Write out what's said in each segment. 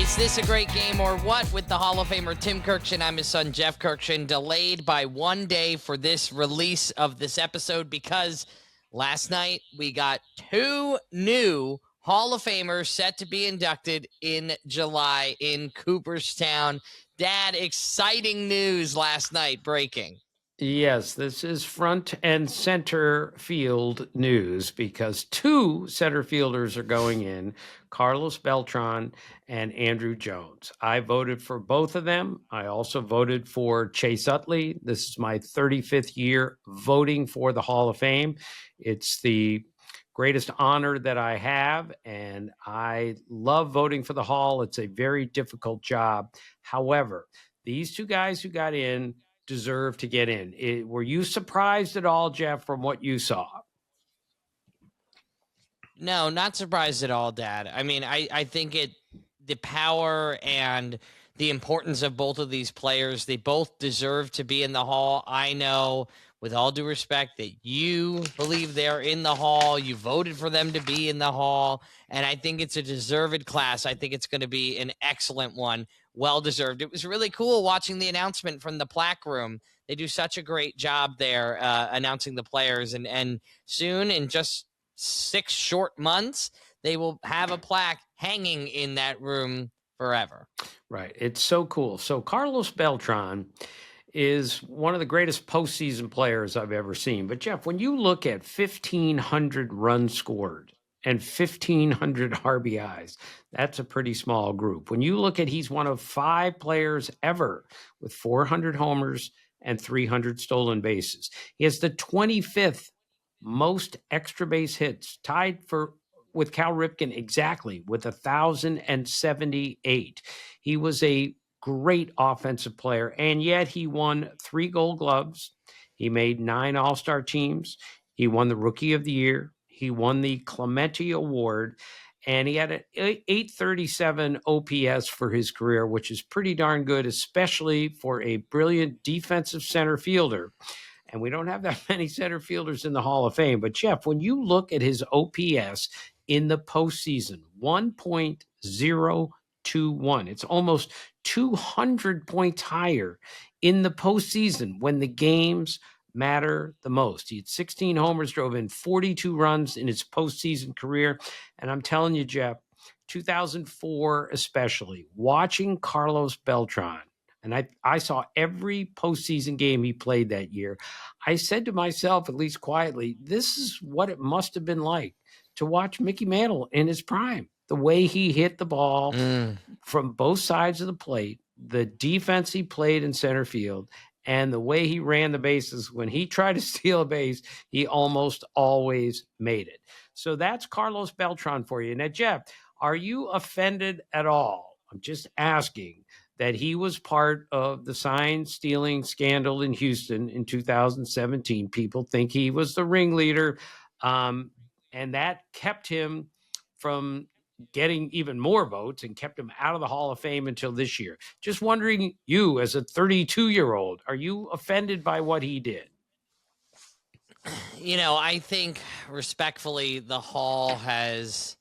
Is this a great game or what? With the Hall of Famer Tim Kurkjian, I'm his son Jeff Kurkjian, delayed by 1 day for this release of this episode because last night we got 2 new Hall of Famers set to be inducted in July in Cooperstown. Dad, exciting news last night breaking. Yes, this is front and center field news because 2 center fielders are going in, Carlos Beltran and Andruw Jones. I voted for both of them. I also voted for Chase Utley. This is my 35th year voting for the Hall of Fame. It's the greatest honor that I have, and I love voting for the Hall. It's a very difficult job. However, these 2 guys who got in deserve to get in. Were you surprised at all, Jeff, from what you saw? No, not surprised at all, Dad. I mean, I think the power and the importance of both of these players, they both deserve to be in the Hall. I know, with all due respect, that you believe they're in the Hall. You voted for them to be in the Hall, and I think it's a deserved class. I think it's going to be an excellent one. Well-deserved. It was really cool watching the announcement from the plaque room. They do such a great job there announcing the players, and soon, in just 6 short months, they will have a plaque hanging in that room forever. Right. It's so cool. So Carlos Beltran is one of the greatest postseason players I've ever seen. But Jeff, when you look at 1,500 runs scored and 1,500 RBIs, that's a pretty small group. When you look at, he's one of 5 players ever with 400 homers and 300 stolen bases. He has the 25th most extra base hits, tied with Cal Ripken exactly with 1,078. He was a great offensive player, and yet he won 3 Gold Gloves. He made 9 All-Star teams. He won the Rookie of the Year. He won the Clemente Award, and he had an 837 OPS for his career, which is pretty darn good, especially for a brilliant defensive center fielder. And we don't have that many center fielders in the Hall of Fame. But, Jeff, when you look at his OPS in the postseason, 1.021, it's almost 200 points higher in the postseason when the games matter the most. He had 16 homers, drove in 42 runs in his postseason career. And I'm telling you, Jeff, 2004 especially, watching Carlos Beltran, and I saw every postseason game he played that year. I said to myself, at least quietly, this is what it must have been like to watch Mickey Mantle in his prime. The way he hit the ball from both sides of the plate, the defense he played in center field, and the way he ran the bases. When he tried to steal a base, he almost always made it. So that's Carlos Beltran for you. Now, Jeff, are you offended at all? I'm just asking that he was part of the sign stealing scandal in Houston in 2017. People think he was the ringleader, and that kept him from getting even more votes and kept him out of the Hall of Fame until this year. Just wondering, you as a 32-year-old, are you offended by what he did? You know, I think respectfully, the Hall has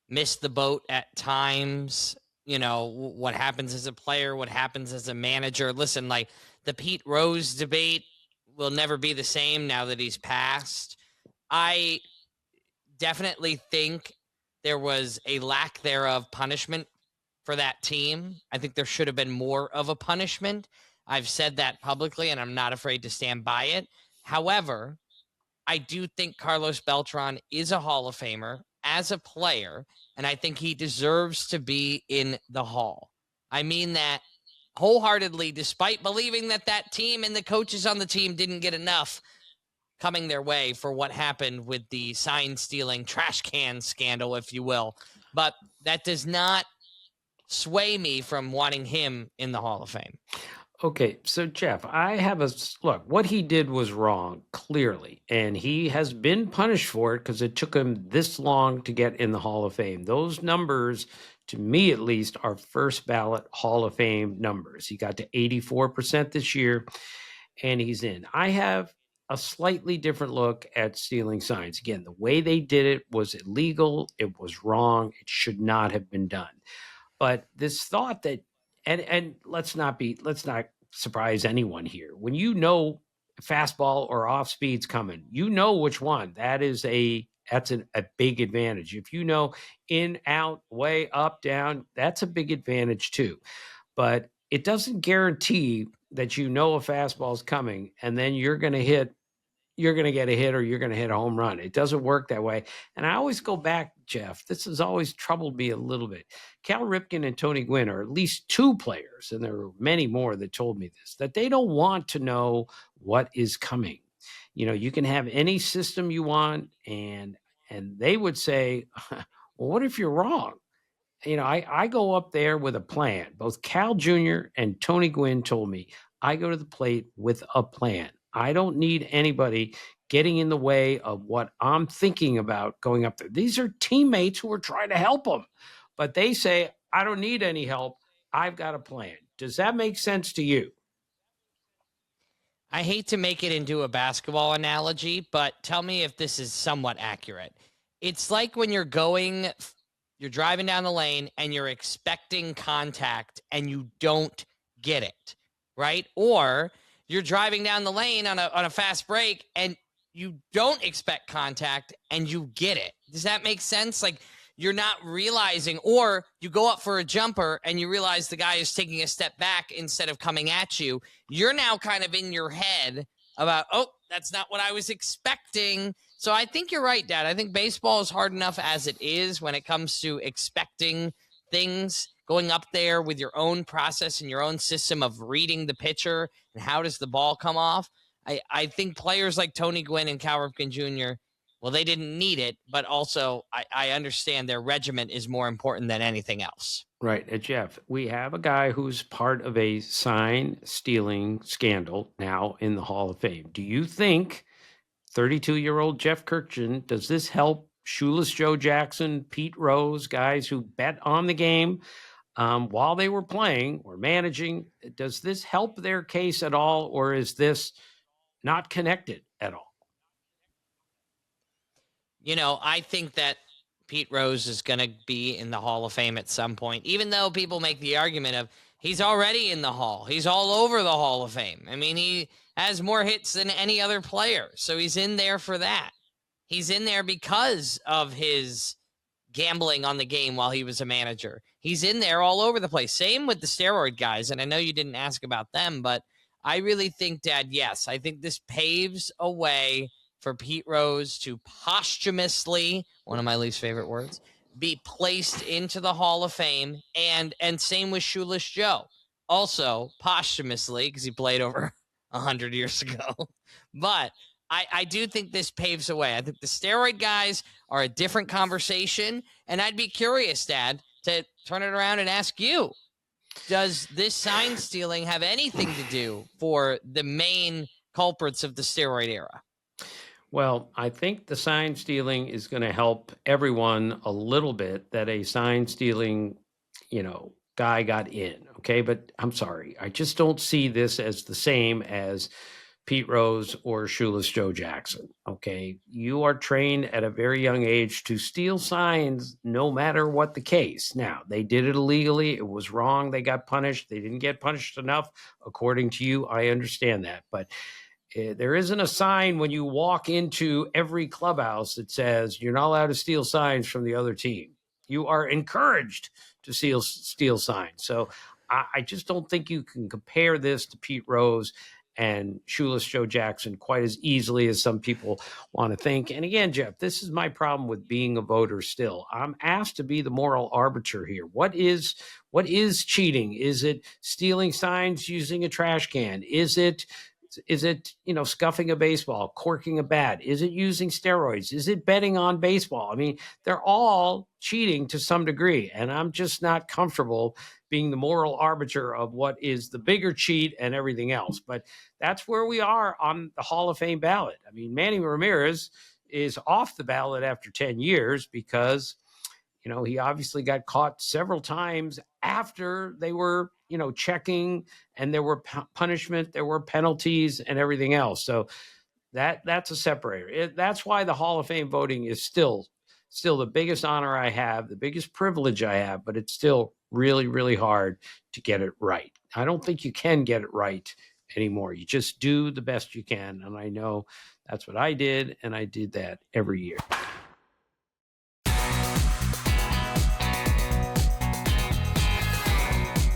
missed the boat at times. You know, what happens as a player, what happens as a manager. Listen, like the Pete Rose debate will never be the same now that he's passed. I definitely think there was a lack thereof punishment for that team. I think there should have been more of a punishment. I've said that publicly, and I'm not afraid to stand by it. However, I do think Carlos Beltran is a Hall of Famer as a player, and I think he deserves to be in the Hall. I mean that wholeheartedly, despite believing that that team and the coaches on the team didn't get enough coming their way for what happened with the sign-stealing trash can scandal, if you will. But that does not sway me from wanting him in the Hall of Fame. Okay, so Jeff, I have look, what he did was wrong, clearly, and he has been punished for it because it took him this long to get in the Hall of Fame. Those numbers, to me at least, are first ballot Hall of Fame numbers. He got to 84% this year, and he's in. I have a slightly different look at stealing signs. Again, the way they did it was illegal. It was wrong. It should not have been done. But this thought that, and let's not surprise anyone here. When you know fastball or off speed's coming, you know which one. That's a big advantage. If you know in, out, way, up, down, that's a big advantage too. But it doesn't guarantee that you know a fastball's coming and then you're going to get a hit or you're going to hit a home run. It doesn't work that way. And I always go back, Jeff, this has always troubled me a little bit. Cal Ripken and Tony Gwynn are at least two players, and there are many more that told me this, that they don't want to know what is coming. You can have any system you want, and they would say, well, what if you're wrong? I go up there with a plan. Both Cal Jr. and Tony Gwynn told me I go to the plate with a plan. I don't need anybody getting in the way of what I'm thinking about going up there. These are teammates who are trying to help them, but they say, I don't need any help. I've got a plan. Does that make sense to you? I hate to make it into a basketball analogy, but tell me if this is somewhat accurate. It's like when you're driving down the lane and you're expecting contact and you don't get it, right? Or you're driving down the lane on a fast break and you don't expect contact and you get it. Does that make sense? Like, you're not realizing, or you go up for a jumper and you realize the guy is taking a step back instead of coming at you. You're now kind of in your head about, oh, that's not what I was expecting. So I think you're right, Dad. I think baseball is hard enough as it is when it comes to expecting things, going up there with your own process and your own system of reading the pitcher and how does the ball come off. I think players like Tony Gwynn and Cal Ripken Jr., well, they didn't need it, but also I understand their regiment is more important than anything else. Right. Jeff, we have a guy who's part of a sign stealing scandal now in the Hall of Fame. Do you think 32-year-old Jeff Kurkjian, does this help Shoeless Joe Jackson, Pete Rose, guys who bet on the game while they were playing or managing? Does this help their case at all, or is this not connected at all? I think that Pete Rose is going to be in the Hall of Fame at some point, even though people make the argument of he's already in the Hall. He's all over the Hall of Fame. I mean, he has more hits than any other player, so he's in there for that. He's in there because of his gambling on the game while he was a manager. He's in there all over the place. Same with the steroid guys, and I know you didn't ask about them, but I really think, Dad, yes, I think this paves a way for Pete Rose to posthumously, one of my least favorite words, be placed into the Hall of Fame, and same with Shoeless Joe, also posthumously, because he played over 100 years ago. But I do think this paves a way. I think the steroid guys are a different conversation, and I'd be curious, Dad, to turn it around and ask you, does this sign stealing have anything to do for the main culprits of the steroid era? Well, I think the sign stealing is going to help everyone a little bit, that a sign stealing, guy got in. Okay. But I'm sorry. I just don't see this as the same as Pete Rose or Shoeless Joe Jackson. Okay. You are trained at a very young age to steal signs no matter what the case. Now, they did it illegally. It was wrong. They got punished. They didn't get punished enough. According to you, I understand that. But there isn't a sign when you walk into every clubhouse that says you're not allowed to steal signs from the other team. You are encouraged to steal signs. So I just don't think you can compare this to Pete Rose and Shoeless Joe Jackson quite as easily as some people want to think. And again, Jeff, this is my problem with being a voter still. I'm asked to be the moral arbiter here. What is cheating? Is it stealing signs using a trash can? Is it scuffing a baseball, corking a bat? Is it using steroids? Is it betting on baseball? I mean, they're all cheating to some degree, and I'm just not comfortable being the moral arbiter of what is the bigger cheat and everything else. But that's where we are on the Hall of Fame ballot. I mean, Manny Ramirez is off the ballot after 10 years because he obviously got caught several times after they were, checking, and there were punishment, there were penalties and everything else. So that's a separator. That's why the Hall of Fame voting is still the biggest honor I have, the biggest privilege I have, but it's still really, really hard to get it right. I don't think you can get it right anymore. You just do the best you can. And I know that's what I did, and I did that every year.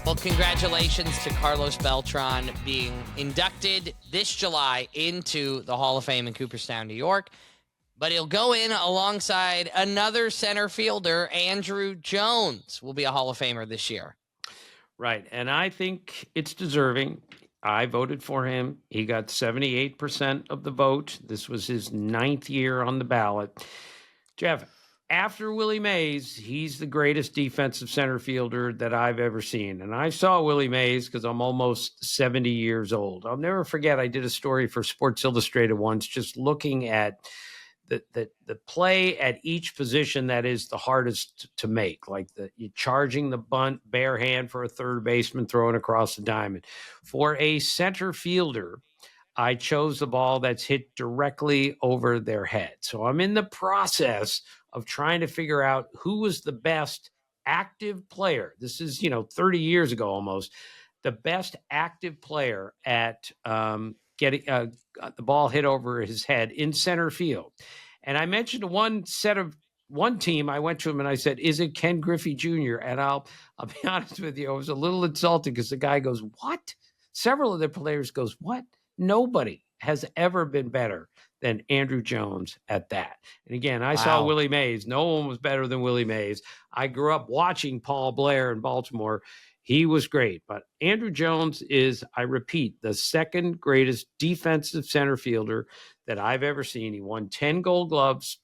Well, congratulations to Carlos Beltran being inducted this July into the Hall of Fame in Cooperstown, New York. But he'll go in alongside another center fielder, Andruw Jones, will be a Hall of Famer this year. Right. And I think it's deserving. I voted for him. He got 78% of the vote. This was his 9th year on the ballot. Jeff, after Willie Mays, he's the greatest defensive center fielder that I've ever seen. And I saw Willie Mays because I'm almost 70 years old. I'll never forget, I did a story for Sports Illustrated once, just looking at the play at each position that is the hardest to make, like you charging the bunt, bare hand for a third baseman throwing across the diamond. For a center fielder, I chose the ball that's hit directly over their head. So I'm in the process of trying to figure out who was the best active player. This is, 30 years ago almost, the best active player at getting the ball hit over his head in center field. And I mentioned one team. I went to him and I said, "Is it Ken Griffey Jr.?" And I'll be honest with you, I was a little insulted because the guy goes, "What?" Several of the players goes, "What?" Nobody has ever been better than Andruw Jones at that. And again, I saw Willie Mays. No one was better than Willie Mays. I grew up watching Paul Blair in Baltimore. He was great. But Andruw Jones is, I repeat, the second greatest defensive center fielder that I've ever seen. He won 10 Gold Gloves,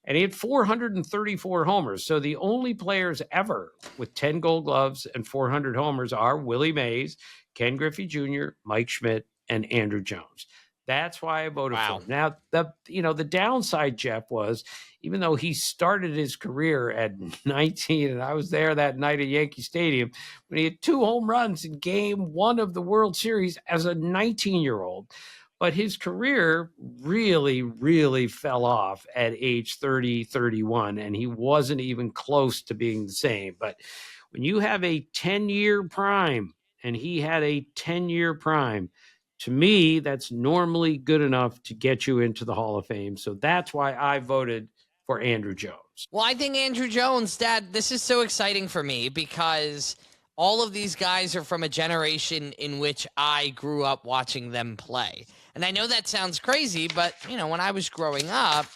and he had 434 homers. So the only players ever with 10 Gold Gloves and 400 homers are Willie Mays, Ken Griffey Jr., Mike Schmidt, and Andruw Jones. That's why I voted for him. Now, the downside, Jeff, was even though he started his career at 19, and I was there that night at Yankee Stadium, when he had 2 home runs in Game 1 of the World Series as a 19-year-old. But his career really, really fell off at age 30, 31, and he wasn't even close to being the same. But when you have a 10-year prime, and he had a 10-year prime, to me, that's normally good enough to get you into the Hall of Fame. So that's why I voted for Andruw Jones. Well, I think Andruw Jones, Dad, this is so exciting for me because all of these guys are from a generation in which I grew up watching them play. And I know that sounds crazy, but, when I was growing up,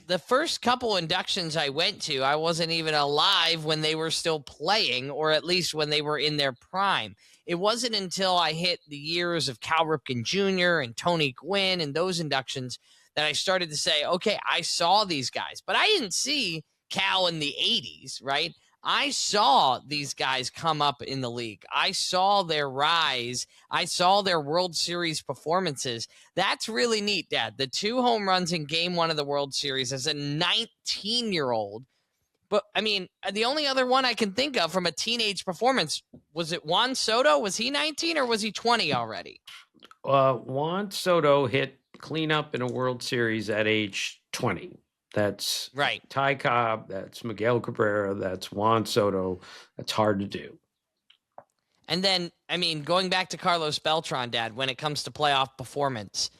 the first couple inductions I went to, I wasn't even alive when they were still playing, or at least when they were in their prime. It wasn't until I hit the years of Cal Ripken Jr. and Tony Gwynn and those inductions that I started to say, okay, I saw these guys, but I didn't see Cal in the 80s, right? I saw these guys come up in the league. I saw their rise. I saw their World Series performances. That's really neat, Dad. The 2 home runs in Game 1 of the World Series as a 19-year-old. But, the only other one I can think of from a teenage performance, was it Juan Soto? Was he 19 or was he 20 already? Juan Soto hit cleanup in a World Series at age 20. That's right. Ty Cobb, that's Miguel Cabrera, that's Juan Soto. That's hard to do. And then, going back to Carlos Beltran, Dad, when it comes to playoff performance,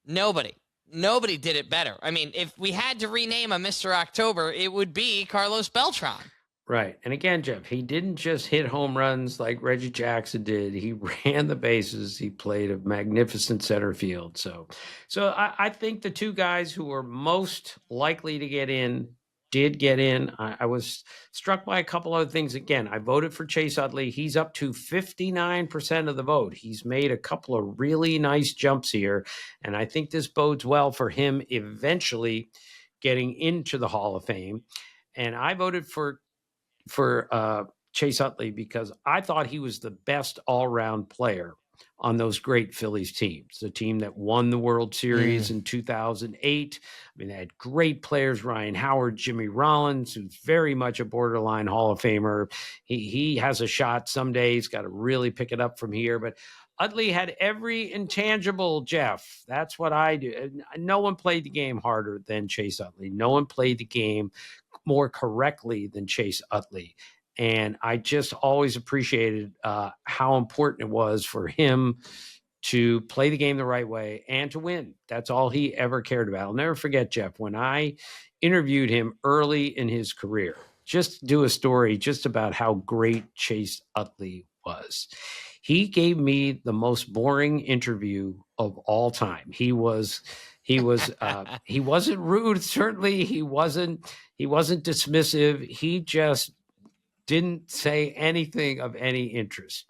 nobody did it better. If we had to rename a Mr. October, it would be Carlos Beltran. Right. And again, Jeff, he didn't just hit home runs like Reggie Jackson did. He ran the bases. He played a magnificent center field. So I think the 2 guys who were most likely to get in did get in. I was struck by a couple other things. Again, I voted for Chase Utley. He's up to 59% of the vote. He's made a couple of really nice jumps here. And I think this bodes well for him eventually getting into the Hall of Fame. And I voted for Chase Utley because I thought he was the best all-around player on those great Phillies teams, the team that won the World Series in 2008. They had great players, Ryan Howard, Jimmy Rollins, who's very much a borderline Hall of Famer. He has a shot someday. He's got to really pick it up from here. But Utley had every intangible, Jeff. That's what I do. No one played the game harder than Chase Utley. No one played the game more correctly than Chase Utley. And I just always appreciated how important it was for him to play the game the right way and to win. That's all he ever cared about. I'll never forget, Jeff, when I interviewed him early in his career, just do a story just about how great Chase Utley was. He gave me the most boring interview of all time. He wasn't rude. Certainly he wasn't dismissive. He just didn't say anything of any interest.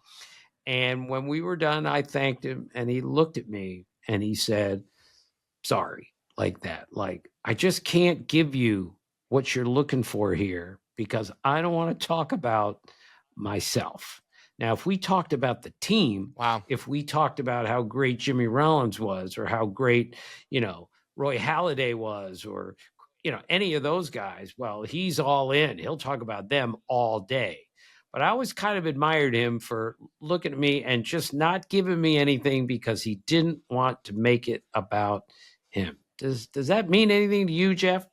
And when we were done, I thanked him and he looked at me and he said, sorry, like that. Like, I just can't give you what you're looking for here because I don't want to talk about myself. Now, if we talked about the team, Wow. if we talked about how great Jimmy Rollins was or how great, Roy Halladay was or, any of those guys, well, he's all in. He'll talk about them all day. But I always kind of admired him for looking at me and just not giving me anything because he didn't want to make it about him. Does that mean anything to you, Jeff?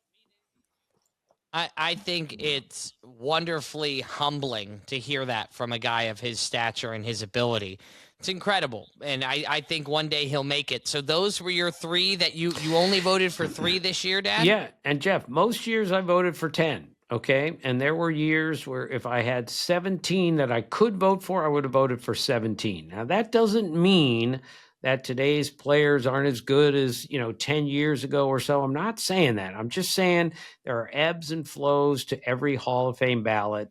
I think it's wonderfully humbling to hear that from a guy of his stature and his ability. It's incredible. And I think one day he'll make it. So those were your three that you only voted for 3 this year, Dad? Yeah. And Jeff, most years I voted for 10. Okay. And there were years where if I had 17 that I could vote for, I would have voted for 17. Now, that doesn't mean that today's players aren't as good as, 10 years ago or so. I'm not saying that. I'm just saying there are ebbs and flows to every Hall of Fame ballot.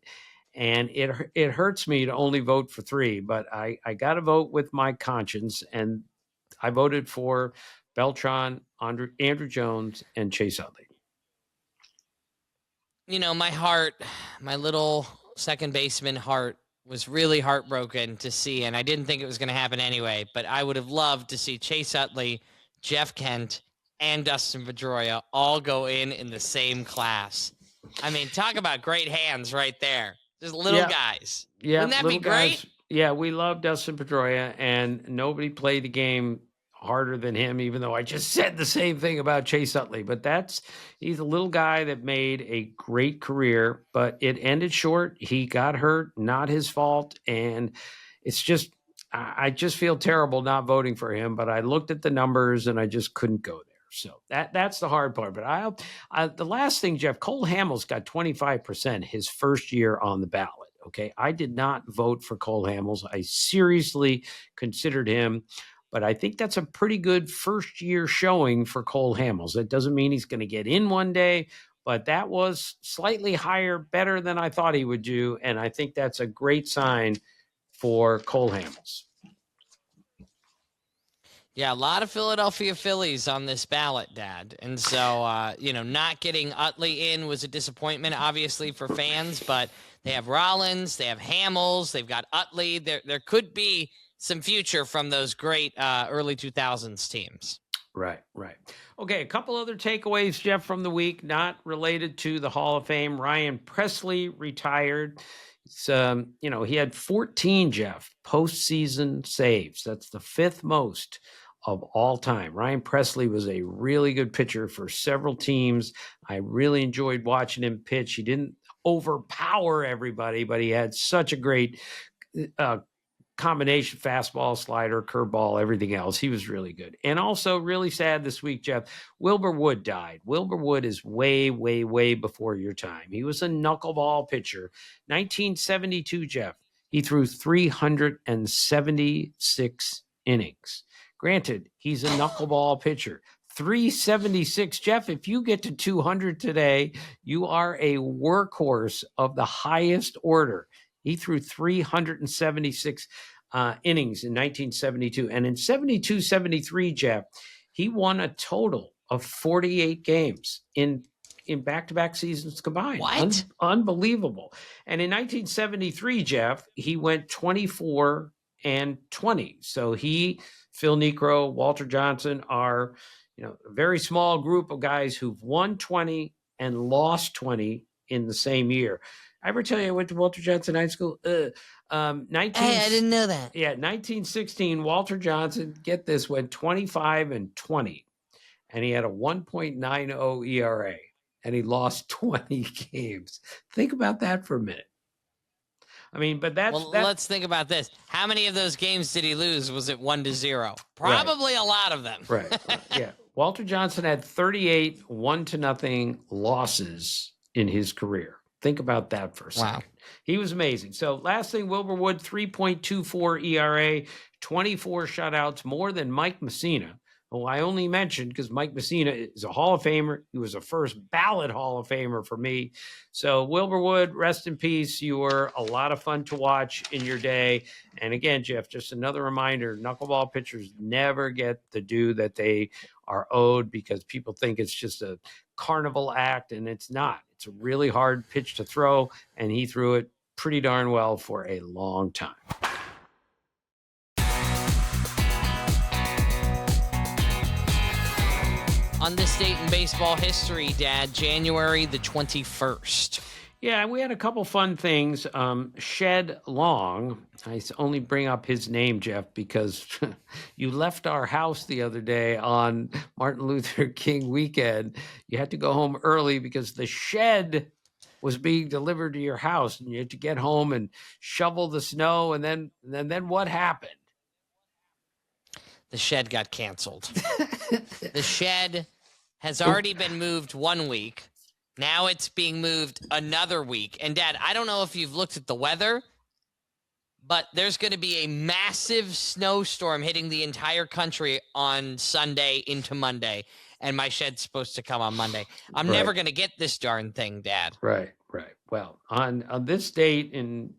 And it hurts me to only vote for 3, but I got to vote with my conscience. And I voted for Beltrán, Andruw Jones, and Chase Utley. My little second baseman heart was really heartbroken to see, and I didn't think it was going to happen anyway, but I would have loved to see Chase Utley, Jeff Kent, and Dustin Pedroia all go in the same class. I mean, talk about great hands right there. Just little guys. Yeah. Wouldn't that be great? Guys. Yeah, we love Dustin Pedroia, and nobody played the game harder than him, even though I just said the same thing about Chase Utley. But he's a little guy that made a great career, but it ended short. He got hurt, not his fault. And it's just, I just feel terrible not voting for him, but I looked at the numbers and I just couldn't go there. So that's the hard part. But the last thing, Jeff, Cole Hamels got 25% his first year on the ballot. Okay. I did not vote for Cole Hamels. I seriously considered him. But I think that's a pretty good first year showing for Cole Hamels. That doesn't mean he's going to get in one day, but that was slightly higher, better than I thought he would do. And I think that's a great sign for Cole Hamels. Yeah, a lot of Philadelphia Phillies on this ballot, Dad. And so, not getting Utley in was a disappointment, obviously, for fans. But they have Rollins, they have Hamels, they've got Utley. There could be some future from those great early 2000s teams. Right. Okay, a couple other takeaways, Jeff, from the week, not related to the Hall of Fame. Ryan Pressly retired. It's, he had 14, Jeff, postseason saves. That's the 5th most of all time. Ryan Pressly was a really good pitcher for several teams. I really enjoyed watching him pitch. He didn't overpower everybody, but he had such a great combination, fastball, slider, curveball, everything else. He was really good. And also really sad this week, Jeff, Wilbur Wood died. Wilbur Wood is way, way, way before your time. He was a knuckleball pitcher. 1972, Jeff, he threw 376 innings. Granted, he's a knuckleball pitcher. 376, Jeff, if you get to 200 today, you are a workhorse of the highest order. He threw 376 innings in 1972. And in 72-73, Jeff, he won a total of 48 games in back-to-back seasons combined. What? Unbelievable. And in 1973, Jeff, he went 24-20. So Phil Niekro, Walter Johnson are, a very small group of guys who've won 20 and lost 20 in the same year. I ever tell you I went to Walter Johnson High School? Hey, I didn't know that. Yeah, 1916, Walter Johnson, get this, went 25-20. And he had a 1.90 ERA. And he lost 20 games. Think about that for a minute. I mean, but that's let's think about this. How many of those games did he lose? Was it 1-0? Probably a lot of them. Right. Yeah. Walter Johnson had 38 1-0 losses in his career. Think about that for a second. He was amazing. So last thing, Wilbur Wood, 3.24 ERA, 24 shutouts, more than Mike Messina, who I only mentioned because Mike Messina is a Hall of Famer. He was a first ballot Hall of Famer for me. So Wilbur Wood, rest in peace. You were a lot of fun to watch in your day. And again, Jeff, just another reminder, knuckleball pitchers never get the due that they are owed because people think it's just a carnival act, and it's not. It's a really hard pitch to throw, and he threw it pretty darn well for a long time. On this date in baseball history, Dad, January the 21st. Yeah, we had a couple fun things. Shed Long, I only bring up his name, Jeff, because you left our house the other day on Martin Luther King weekend. You had to go home early because the shed was being delivered to your house, and you had to get home and shovel the snow. And then what happened? The shed got canceled. The shed has already been moved 1 week. Now it's being moved another week. And Dad, I don't know if you've looked at the weather, but there's going to be a massive snowstorm hitting the entire country on Sunday into Monday. And my shed's supposed to come on Monday. I'm never going to get this darn thing, Dad. Right. Well, on this date in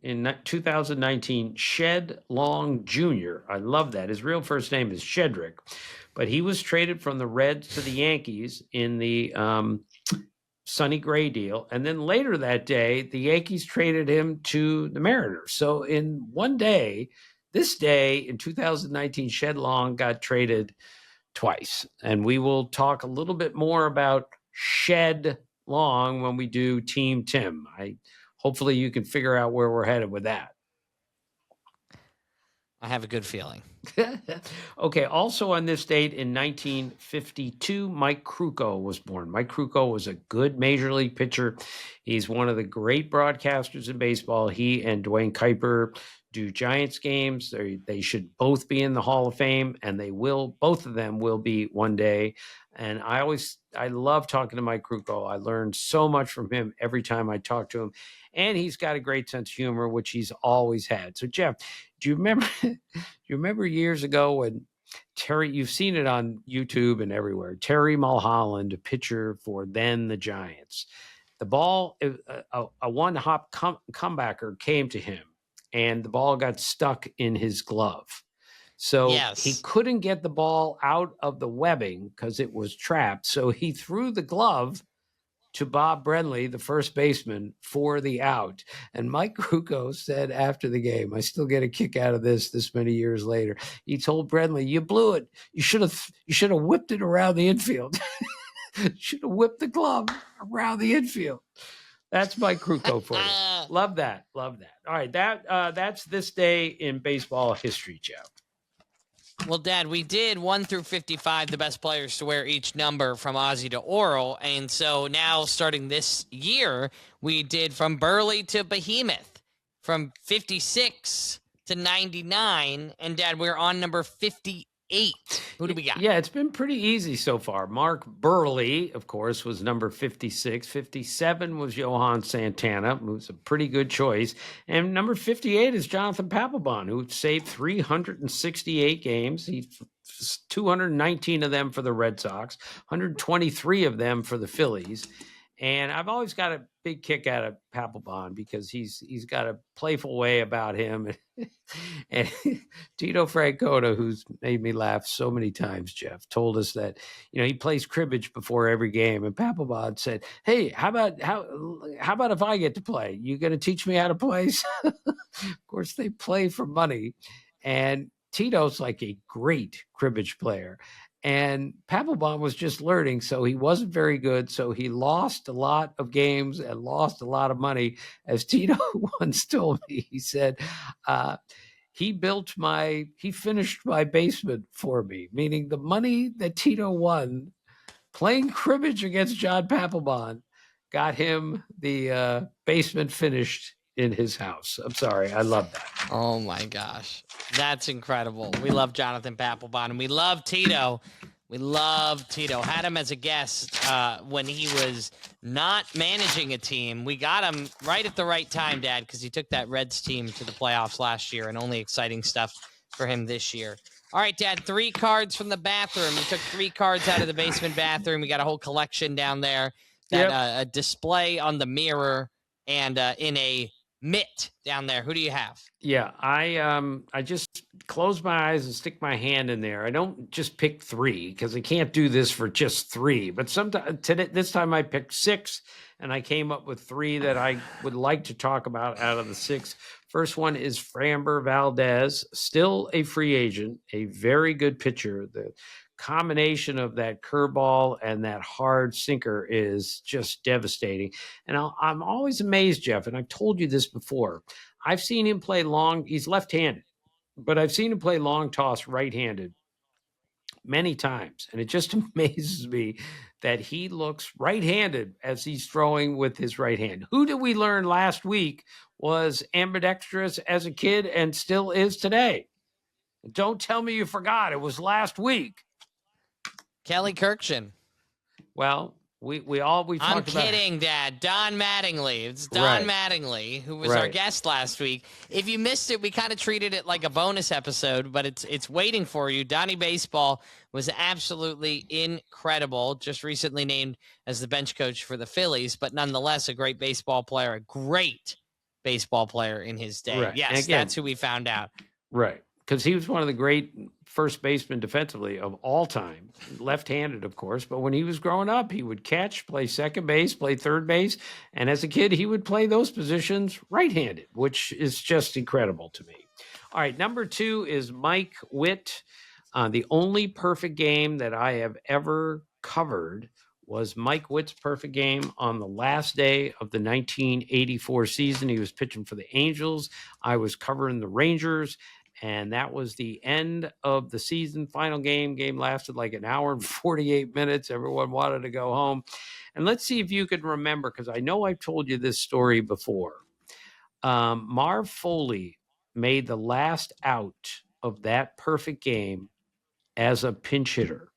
2019, Shed Long Jr., I love that. His real first name is Shedrick, but he was traded from the Reds to the Yankees in the Sonny Gray deal. And then later that day, the Yankees traded him to the Mariners. So in one day, this day in 2019, Shed Long got traded twice. And we will talk a little bit more about Shed Long when we do Team Tim. Hopefully you can figure out where we're headed with that. I have a good feeling. Okay, also on this date in 1952, Mike Krukow was born. Mike Krukow was a good major league pitcher. He's one of the great broadcasters in baseball. He and Dwayne Kuiper do Giants games. They should both be in the Hall of Fame, and they will. Both of them will be one day. And I love talking to Mike Krukow. I learned so much from him every time I talk to him. And he's got a great sense of humor, which he's always had. So, Jeff, do you remember years ago when Terry, you've seen it on YouTube and everywhere, Terry Mulholland, a pitcher for then the Giants, the ball, a one-hop comebacker came to him, and the ball got stuck in his glove. So he couldn't get the ball out of the webbing because it was trapped. So he threw the glove to Bob Brenly, the first baseman, for the out. And Mike Krukow said after the game, I still get a kick out of this many years later. He told Brenly, "You blew it. You should have whipped it around the infield. Should have whipped the glove around the infield." That's Mike Krukow for you. Love that. All right, that's this day in baseball history, Jeff. Well, Dad, we did 1 through 55, the best players to wear each number from Ozzie to Oral. And so now, starting this year, we did from Burley to Behemoth, from 56 to 99. And, Dad, we're on number 58. Who do we got? Yeah, it's been pretty easy so far. Mark Burley, of course, was number 56. 57 was Johan Santana, who's a pretty good choice. And number 58 is Jonathan Papelbon, who saved 368 games. He 219 of them for the Red Sox, 123 of them for the Phillies. And I've always got a big kick out of Papelbon because he's got a playful way about him. And Tito Francona, who's made me laugh so many times, Jeff, told us that, he plays cribbage before every game. And Papelbon said, "Hey, how about if I get to play? You going to teach me how to play?" Of course, they play for money. And Tito's like a great cribbage player. And Papelbon was just learning, so he wasn't very good. So he lost a lot of games and lost a lot of money. As Tito once told me, he said, he finished my basement for me, meaning the money that Tito won playing cribbage against John Papelbon got him the basement finished in his house. I'm sorry. I love that. Oh my gosh. That's incredible. We love Jonathan Papelbon, and we love Tito. We love Tito. Had him as a guest when he was not managing a team. We got him right at the right time, Dad, because he took that Reds team to the playoffs last year, and only exciting stuff for him this year. All right, Dad, 3 cards from the bathroom. We took 3 cards out of the basement bathroom. We got a whole collection down there. Got a display on the mirror and in a mitt down there. Who do you have? Yeah, I just close my eyes and stick my hand in there. I don't just pick 3 because I can't do this for just 3. But this time I picked 6, and I came up with 3 that I would like to talk about out of the 6. First one is Framber Valdez, still a free agent, a very good pitcher. The combination of that curveball and that hard sinker is just devastating. And I'm always amazed, Jeff, and I've told you this before. I've seen him play long. He's left-handed, but I've seen him play long toss right-handed many times. And it just amazes me that he looks right-handed as he's throwing with his right hand. Who did we learn last week was ambidextrous as a kid and still is today? Don't tell me you forgot. It was last week. Kelly Kurkjian. Well, we talked about. I'm kidding, Dad. Don Mattingly. It's Don Mattingly, who was our guest last week. If you missed it, we kind of treated it like a bonus episode, but it's waiting for you. Donnie Baseball was absolutely incredible. Just recently named as the bench coach for the Phillies, but nonetheless a great baseball player, a great baseball player in his day. Right. Yes, again, that's who we found out. Right. Because he was one of the great first basemen defensively of all time, left-handed, of course. But when he was growing up, he would catch, play second base, play third base. And as a kid, he would play those positions right-handed, which is just incredible to me. All right, number 2 is Mike Witt. The only perfect game that I have ever covered was Mike Witt's perfect game on the last day of the 1984 season. He was pitching for the Angels. I was covering the Rangers. And that was the end of the season. Final game. Game lasted like an hour and 48 minutes. Everyone wanted to go home. And let's see if you can remember, because I know I've told you this story before. Marv Foley made the last out of that perfect game as a pinch hitter.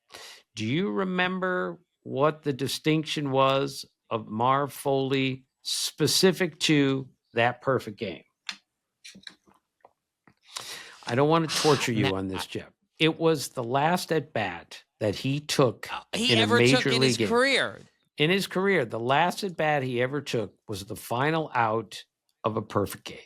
Do you remember what the distinction was of Marv Foley specific to that perfect game? I don't want to torture you on this, Jeff. It was the last at bat that he took in a major league game. Career. In his career, the last at bat he ever took was the final out of a perfect game.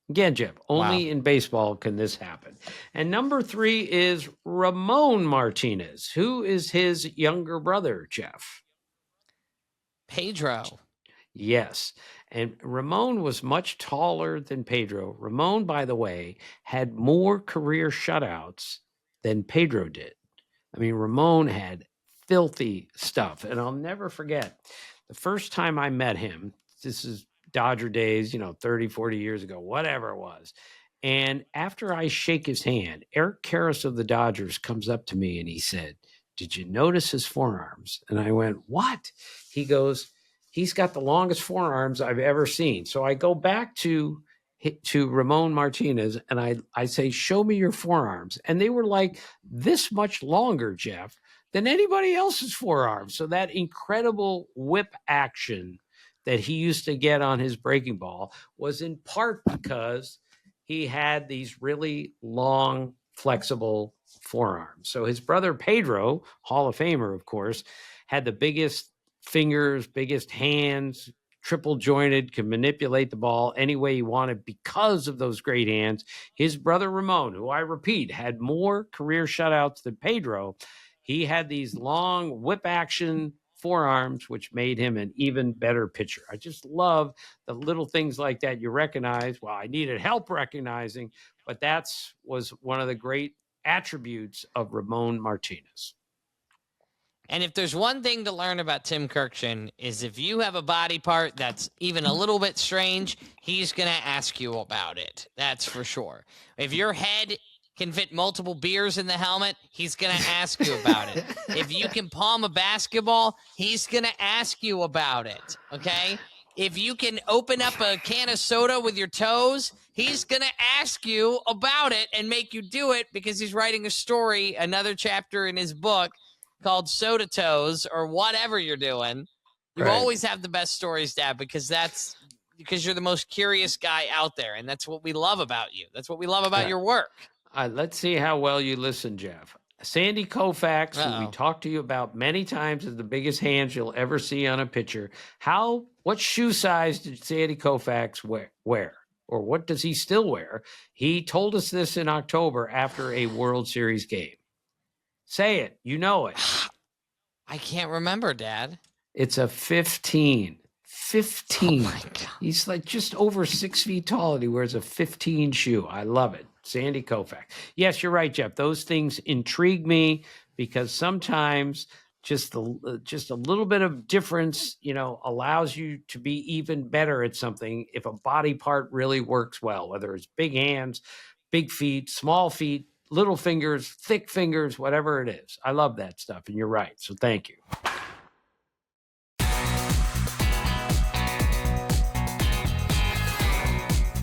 Again, Jeff, only in baseball can this happen. And number 3 is Ramon Martinez. Who is his younger brother, Jeff? Pedro. Yes. And Ramon was much taller than Pedro. Ramon, by the way, had more career shutouts than Pedro did. I mean, Ramon had filthy stuff. And I'll never forget the first time I met him. This is Dodger days, 30, 40 years ago, whatever it was. And after I shake his hand, Eric Karras of the Dodgers comes up to me and he said, "Did you notice his forearms?" And I went, "What?" He goes, "He's got the longest forearms I've ever seen." So I go back to Ramon Martinez and I say, "Show me your forearms." And they were like this much longer, Jeff, than anybody else's forearms. So that incredible whip action that he used to get on his breaking ball was in part because he had these really long, flexible forearms. So his brother Pedro, Hall of Famer, of course, had the biggest fingers, biggest hands, triple jointed, could manipulate the ball any way he wanted because of those great hands. His brother Ramon, who I repeat, had more career shutouts than Pedro. He had these long whip action forearms, which made him an even better pitcher. I just love the little things like that you recognize. Well, I needed help recognizing, but was one of the great attributes of Ramon Martinez. And if there's one thing to learn about Tim Kurkjian is if you have a body part that's even a little bit strange, he's going to ask you about it. That's for sure. If your head can fit multiple beers in the helmet, he's going to ask you about it. If you can palm a basketball, he's going to ask you about it. Okay? if you can open up a can of soda with your toes, he's going to ask you about it and make you do it because he's writing a story, another chapter in his book called Soda Toes or whatever you're doing. You Right. always have the best stories, Dad, because you're the most curious guy out there. And that's what we love about you. That's what we love about your work. Let's see how well you listen, Jeff. Sandy Koufax, who we Uh-oh. talked to you about many times, is the biggest hands you'll ever see on a pitcher. What shoe size did Sandy Koufax wear? Or what does he still wear? He told us this in October after a World Series game. Say it. You know it. I can't remember, Dad. It's a 15. 15. Oh my God. He's like just over 6 feet tall and he wears a 15 shoe. I love it. Sandy Koufax. Yes, you're right, Jeff. Those things intrigue me because sometimes just a little bit of difference, allows you to be even better at something if a body part really works well, whether it's big hands, big feet, small feet, little fingers, thick fingers, whatever it is. I love that stuff. And you're right. So thank you.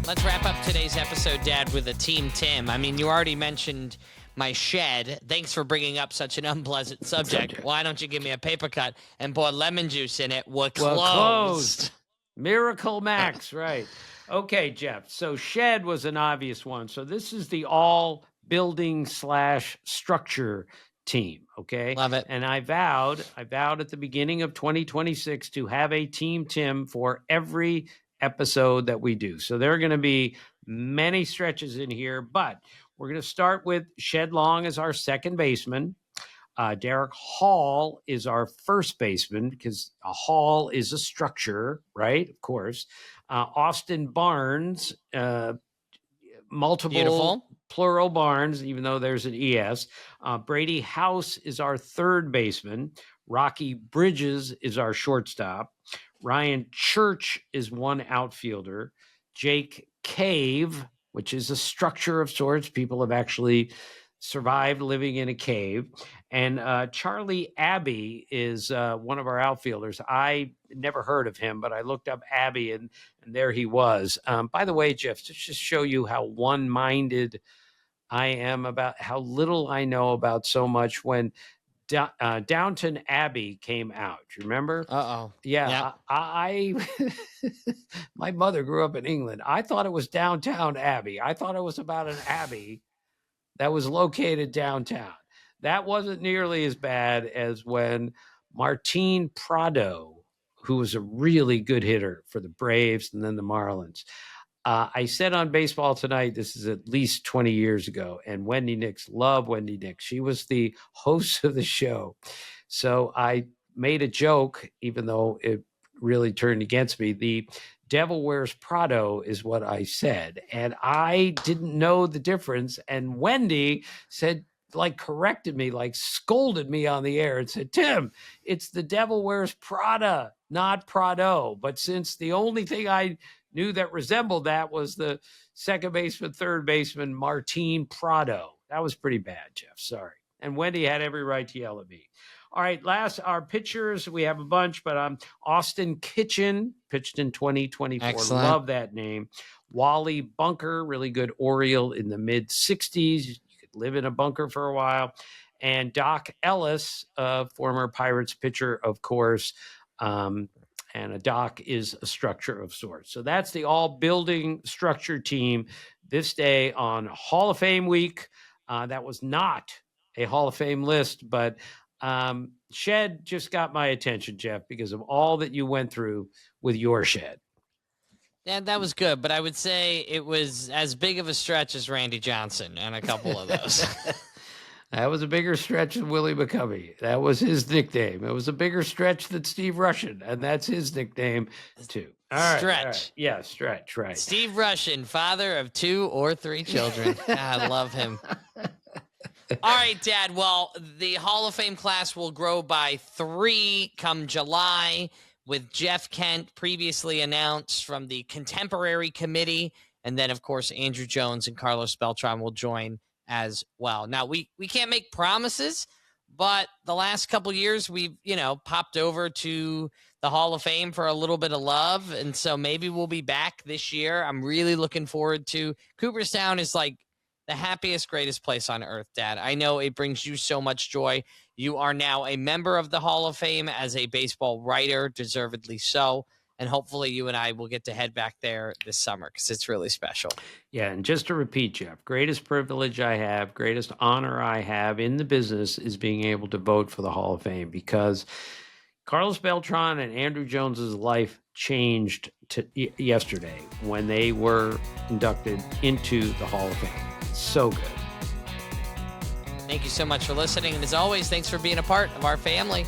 Let's wrap up today's episode, Dad, with a Team Tim. I mean, you already mentioned my shed. Thanks for bringing up such an unpleasant subject. Why don't you give me a paper cut and pour lemon juice in it? We're closed. Miracle Max, right. Okay, Jeff. So shed was an obvious one. So this is the all building / structure team. Okay. Love it. And I vowed at the beginning of 2026 to have a Team Tim for every episode that we do. So there are going to be many stretches in here, but we're going to start with Shed Long as our second baseman. Derek Hall is our first baseman because a hall is a structure, right? Of course. Austin Barnes, multiple Beautiful. plural Barnes, even though there's an ES. Brady House is our third baseman. Rocky Bridges is our shortstop. Ryan Church is one outfielder. Jake Cave, which is a structure of sorts. People have actually survived living in a cave. And Charlie Abbey is one of our outfielders. I never heard of him, but I looked up Abbey, and there he was. By the way, Jeff, to just show you how one-minded I am about how little I know about so much, when Downton Abbey came out. You remember? Uh-oh. Yeah. I my mother grew up in England. I thought it was Downtown Abbey. I thought it was about an abbey that was located downtown. That wasn't nearly as bad as when Martin Prado, who was a really good hitter for the Braves and then the Marlins. I said on Baseball Tonight, this is at least 20 years ago, and Wendy Nix, love Wendy Nix. She was the host of the show. So I made a joke, even though it really turned against me. The Devil Wears Prado is what I said. And I didn't know the difference. And Wendy said, corrected me, scolded me on the air and said, Tim, it's the Devil Wears Prada, not Prado. But since the only thing I knew that resembled that was the second baseman, third baseman, Martin Prado. That was pretty bad, Jeff. Sorry. And Wendy had every right to yell at me. All right, our pitchers, we have a bunch, but Austin Kitchen pitched in 2024. Excellent. Love that name. Wally Bunker, really good Oriole in the mid-60s. You could live in a bunker for a while. And Doc Ellis, former Pirates pitcher, of course. And a dock is a structure of sorts. So that's the all-building structure team this day on Hall of Fame week. That was not a Hall of Fame list, but Shed just got my attention, Jeff, because of all that you went through with your shed. Yeah, that was good, but I would say it was as big of a stretch as Randy Johnson and a couple of those. That was a bigger stretch than Willie McCovey. That was his nickname. It was a bigger stretch than Steve Russian, and that's his nickname, too. All right, Stretch. all right. Yeah, Stretch, right. Steve Russian, father of 2 or 3 children. I love him. All right, Dad. Well, the Hall of Fame class will grow by 3 come July, with Jeff Kent previously announced from the Contemporary Committee. And then, of course, Andruw Jones and Carlos Beltran will join as well. Now, we can't make promises, But the last couple years, we've, popped over to the Hall of Fame for a little bit of love. And so maybe we'll be back this year. I'm really looking forward to. Cooperstown is like the happiest, greatest place on earth, Dad. I know it brings you so much joy. You are now a member of the Hall of Fame as a baseball writer, deservedly so. And hopefully you and I will get to head back there this summer because it's really special. Yeah, and just to repeat, Jeff, greatest privilege I have, greatest honor I have in the business is being able to vote for the Hall of Fame, because Carlos Beltran and Andruw Jones's life changed yesterday when they were inducted into the Hall of Fame. So good. Thank you so much for listening. And as always, thanks for being a part of our family.